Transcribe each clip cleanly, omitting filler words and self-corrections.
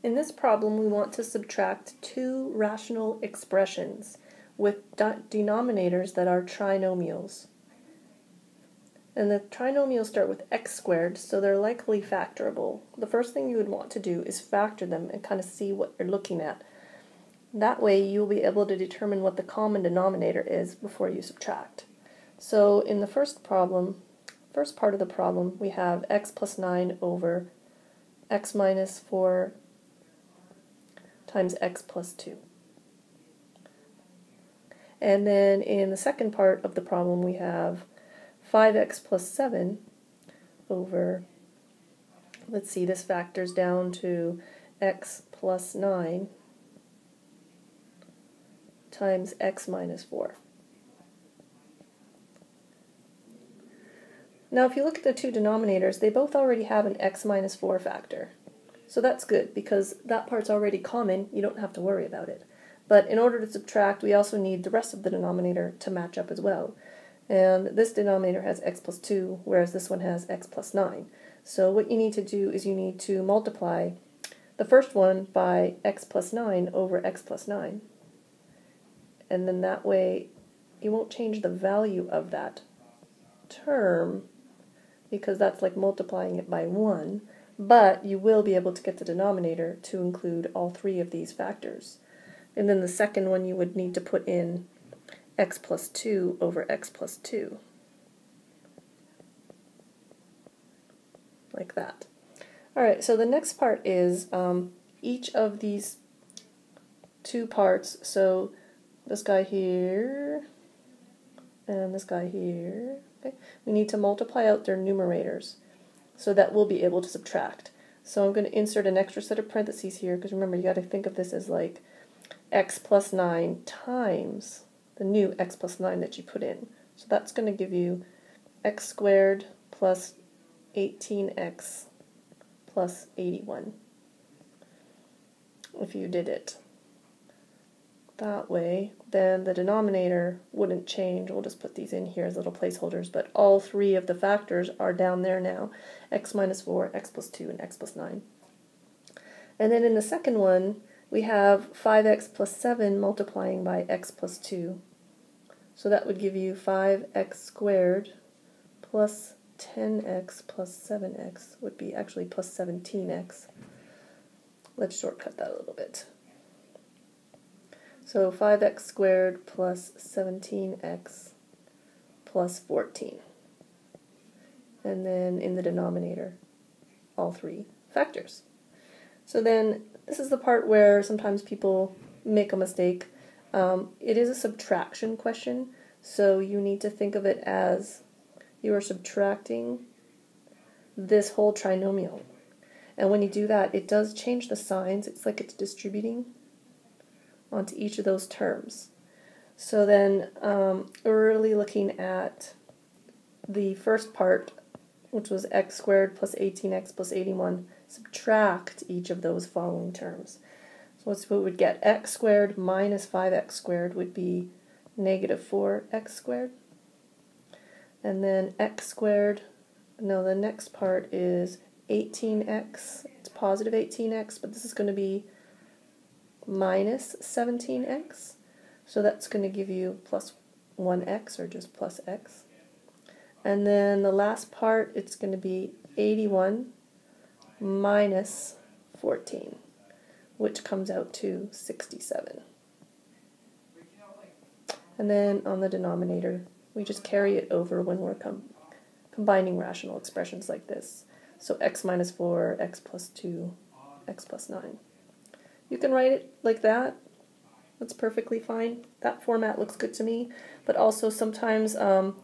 In this problem, we want to subtract two rational expressions with denominators that are trinomials. And the trinomials start with x squared, so they're likely factorable. The first thing you would want to do is factor them and kind of see what you're looking at. That way you'll be able to determine what the common denominator is before you subtract. So in the first part of the problem, we have x plus 9 over x minus 4 times x plus 2. And then in the second part of the problem, we have 5x plus 7 over, let's see, this factors down to x plus 9 times x minus 4. Now if you look at the two denominators, they both already have an x minus 4 factor. So that's good, because that part's already common, you don't have to worry about it. But in order to subtract, we also need the rest of the denominator to match up as well. And this denominator has x plus 2, whereas this one has x plus 9. So what you need to do is you need to multiply the first one by x plus 9 over x plus 9. And then that way you won't change the value of that term, because that's like multiplying it by 1, but you will be able to get the denominator to include all three of these factors. And then the second one you would need to put in x plus 2 over x plus 2. Like that. Alright, so the next part is each of these two parts, so this guy here and this guy here, okay, we need to multiply out their numerators so that we'll be able to subtract. So I'm going to insert an extra set of parentheses here, because remember, you got to think of this as like x plus 9 times the new x plus 9 that you put in. So that's going to give you x squared plus 18x plus 81, if you did it that way. Then the denominator wouldn't change. We'll just put these in here as little placeholders, but all three of the factors are down there now: x minus 4, x plus 2, and x plus 9. And then in the second one, we have 5x plus 7 multiplying by x plus 2. So that would give you 5x squared plus 10x plus 7x would be actually plus 17x. Let's shortcut that a little bit. So 5x squared plus 17x plus 14. And then in the denominator, all three factors. So then this is the part where sometimes people make a mistake. It is a subtraction question, so you need to think of it as you are subtracting this whole trinomial. And when you do that, it does change the signs. It's like it's distributing onto each of those terms. So then we're really looking at the first part, which was x squared plus 18x plus 81. Subtract each of those following terms. So what we would get: x squared minus 5x squared would be negative 4x squared. And then x squared, no, the next part is 18x. It's positive 18x, but this is going to be minus 17x. So that's going to give you plus 1x, or just plus x. And then the last part, it's going to be 81 minus 14, which comes out to 67. And then on the denominator, we just carry it over when we're combining rational expressions like this. So x minus 4, x plus 2, x plus 9. You can write it like that. That's perfectly fine. That format looks good to me. But also sometimes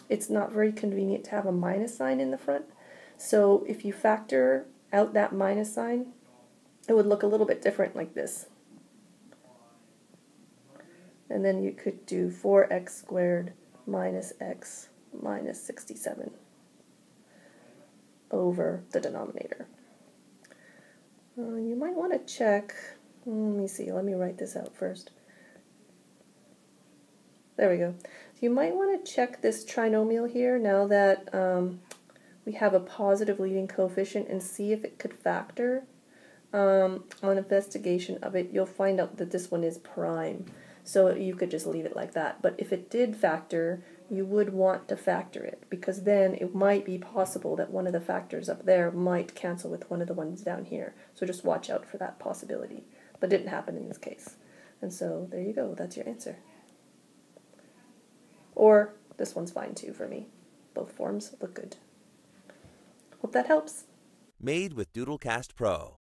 it's not very convenient to have a minus sign in the front. So if you factor out that minus sign, it would look a little bit different like this. And then you could do 4x squared minus x minus 67 over the denominator. You might want to check, let me see, let me write this out first. There we go. So you might want to check this trinomial here now that we have a positive leading coefficient, and see if it could factor. on investigation of it, you'll find out that this one is prime. So you could just leave it like that. But if it did factor, you would want to factor it, because then it might be possible that one of the factors up there might cancel with one of the ones down here. So just watch out for that possibility. But it didn't happen in this case. And so there you go, that's your answer. Or this one's fine too for me. Both forms look good. Hope that helps. Made with Doodlecast Pro.